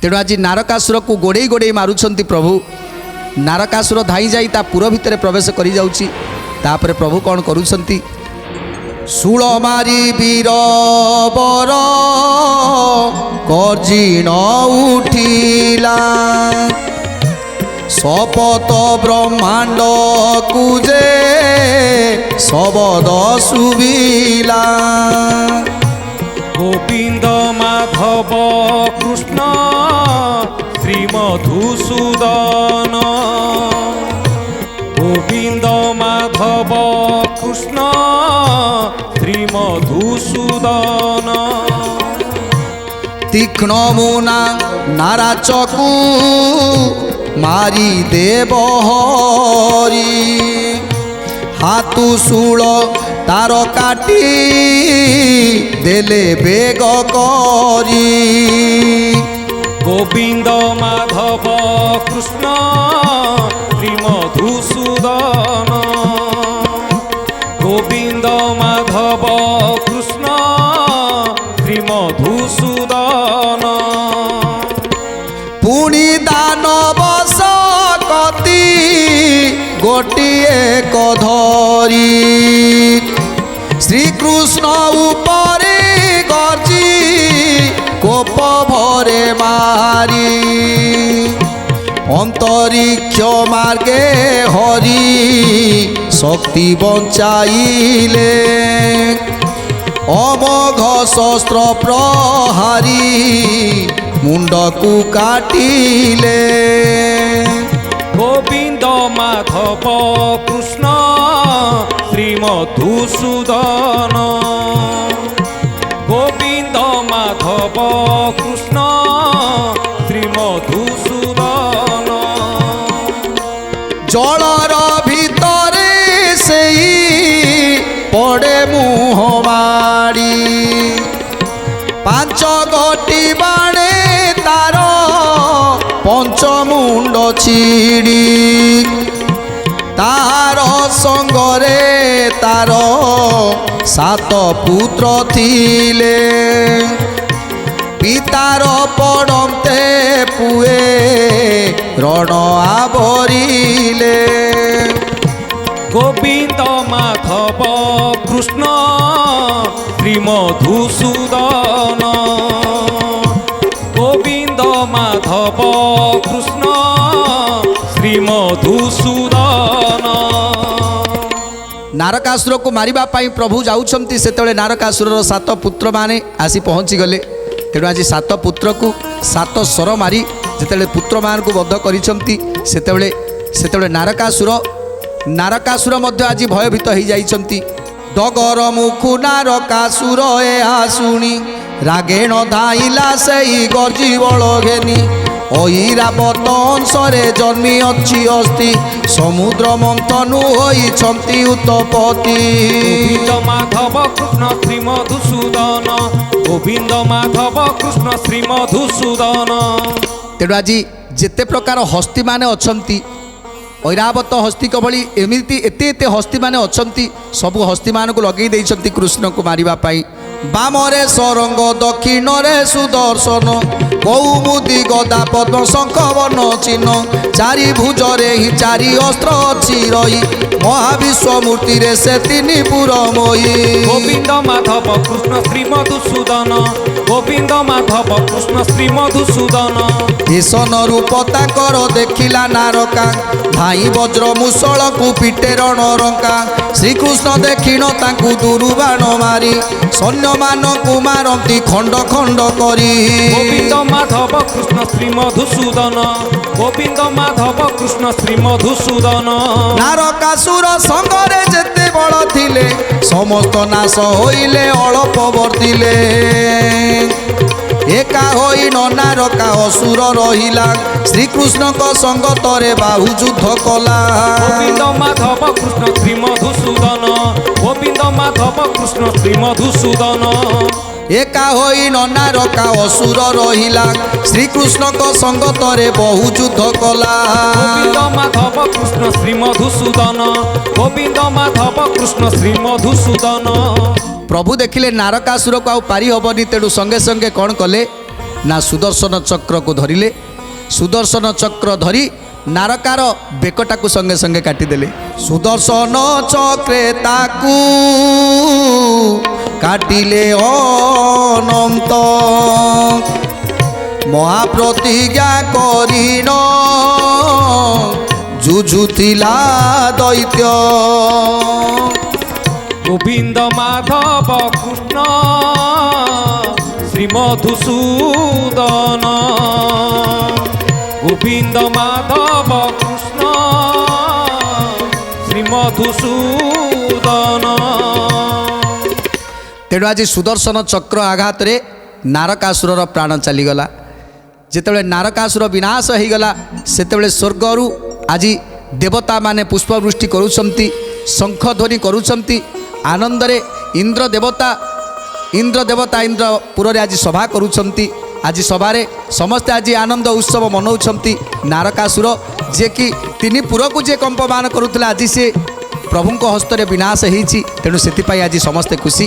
तेणु आज नारकासुर को गोड़े गोड़े मारुंट प्रभु। नारकासुर धाई जाई ता पुर भितर प्रवेश करी जाउची। तापर प्रभु कौन करुछंती, शूल मारी वीर बर गर्जिन उठिला, शपथ ब्रह्मांड कुजे शबद सुबिला। गोविंद माधव कृष्ण श्री मधुसूदन, गोविंद माधव कृष्ण श्री मधुसूदन। तीक्ष्ण मुना नाराचकु मारी देव हरि, हाथु शूल तार काटी देले बेग करी। गोविंद माधव कृष्ण श्री मधुसूदन, गोविंद माधव कृष्ण श्री मधुसूदन। पुणी दानव सकती गोटिए कधरी, श्रीकृष्ण उपरे गर्जी कोप भरे मारी। अंतरिक्ष मार्गे हरि शक्ति बंचाइले, अमोघ शस्त्र प्रहारी मुंडकु काटिले। गोविंद माधव कृष्ण श्री मधुसूदन, गोविंद माधव कृष्ण श्री मधुसूदन। जलर भितरे सेई पड़े मुह माड़ी, पांच गोटी बाणे तार पंचमुंड छिड़ी। तार संगरे तार सात पुत्र थिले, पितार पड़ते पुए रण आवरिले। गोविंद माधव कृष्ण श्री मधुसूदन, गोविंद माधव कृष्ण श्री मधुसूदन। नारकासुर को मारिबा पाई प्रभु जाउछंती। सेतेबेले नारकासुरर सात पुत्र माने आसी पहुँची गले। तेणु आज सात पुत्र को सात सर मारी जेतेबेले पुत्र मान को बद्ध करिसंती, सेतेबेले नारकासुर मध्य आज भयभीत हो जाइछंती। डगर मुखु नारकासुर ए शुणी, रागेण धाइला सेई गर्जी बल घेनी। ऐरावत अंशरे जन्मी अच्छी अस्ति, समुद्र मंथनु होइछंती उत्पत्ति। गोविंद माधव कृष्ण श्री मधुसूदन, गोविंद माधव कृष्ण श्री मधुसूदन। तेणु आज जेते प्रकार हस्ती माने अछंती, ऐरावत हस्ती भली एमिति एते एते हस्ती माने अछंती, सबु हस्ती मान को लगे देइछंती कृष्ण को मारिबा पाई। बामरे सरंग दक्षिण रे सुदर्शन, कौमुदी गदा पद्म शंख वर्ण चिन्ह। चारि भुजरे ही चारि अस्त्र अच्छी रही, महाविश्व मूर्ति रे से तिनि पुरमयी। गोविंद माधव कृष्ण श्री मधुसूदन, गोविंद माधव कृष्ण श्री मधुसूदन। ईशन रूप ताकर देखिला नारका, भाई वज्र मुसल को पिटे रण रंका। श्रीकृष्ण देखिन ताकू दुरुबाण मारी, सैन्य मान को मारती खंड खंड करी। गोविंद माधव कृष्ण श्री मधुसूदन, गोविंद माधव कृष्ण श्री मधुसूदन। नारकासुर संगरे जेते बड़ थिले, समस्त नाश होइले अल्प वर्तिले। एका होई नारका असुर रहिला, श्रीकृष्ण को संगतरे बाहु युद्ध कला। गोविंद माधव कृष्ण श्री मधुसूदन, गोविंद माधव कृष्ण श्री मधुसूदन। एका होई नारका असुर रहिला, श्रीकृष्ण को संगतरे बहु युद्ध कला। गोविंद माधव कृष्ण श्री मधुसूदन, गोविंद माधव कृष्ण श्री मधुसूदन। प्रभु देखिले नारकासुर को आउ पारी हबनी, तेणु संगे संगे कौन कले ନା ସୁଦର୍ଶନ ଚକ୍ରକୁ ଧରିଲେ। ସୁଦର୍ଶନ ଚକ୍ର ଧରି ନାରକାର ବେକଟାକୁ ସଙ୍ଗେ ସଙ୍ଗେ କାଟିଦେଲେ। ସୁଦର୍ଶନ ଚକ୍ରେ ତାକୁ କାଟିଲେ ଅନନ୍ତ, ମହାପ୍ରତିଜ୍ଞା କରିଣ ଯୁଝୁଥିଲା ଦୈତ୍ୟ। গোবিন্দ মাধব কৃষ্ণ শ্রীমধুসূদন, গোবিন্দ মাধব কৃষ্ণ শ্রীমধুসূদন। ତେଣୁ ଆଜି ସୁଦର୍ଶନ ଚକ୍ର ଆଘାତରେ ନାରକାସୁରର ପ୍ରାଣ ଚାଲିଗଲା। ଯେତେବେଳେ ନାରକାସୁର ବିନାଶ ହୋଇଗଲା ସେତେବେଳେ ସ୍ୱର୍ଗରୁ ଆଜି ଦେବତାମାନେ ପୁଷ୍ପବୃଷ୍ଟି କରୁଛନ୍ତି, ଶଙ୍ଖ ଧ୍ୱନି କରୁଛନ୍ତି। ଆନନ୍ଦରେ ଇନ୍ଦ୍ର ଦେବତା ଇନ୍ଦ୍ରପୁରରେ ଆଜି ସଭା କରୁଛନ୍ତି। ଆଜି ସଭାରେ ସମସ୍ତେ ଆଜି ଆନନ୍ଦ ଉତ୍ସବ ମନାଉଛନ୍ତି। ନାରକାସୁର ଯିଏକି ତିନି ପୁରକୁ ଯିଏ କମ୍ପମାନ କରୁଥିଲା ଆଜି ସେ ପ୍ରଭୁଙ୍କ ହସ୍ତରେ ବିନାଶ ହେଇଛି। ତେଣୁ ସେଥିପାଇଁ ଆଜି ସମସ୍ତେ ଖୁସି।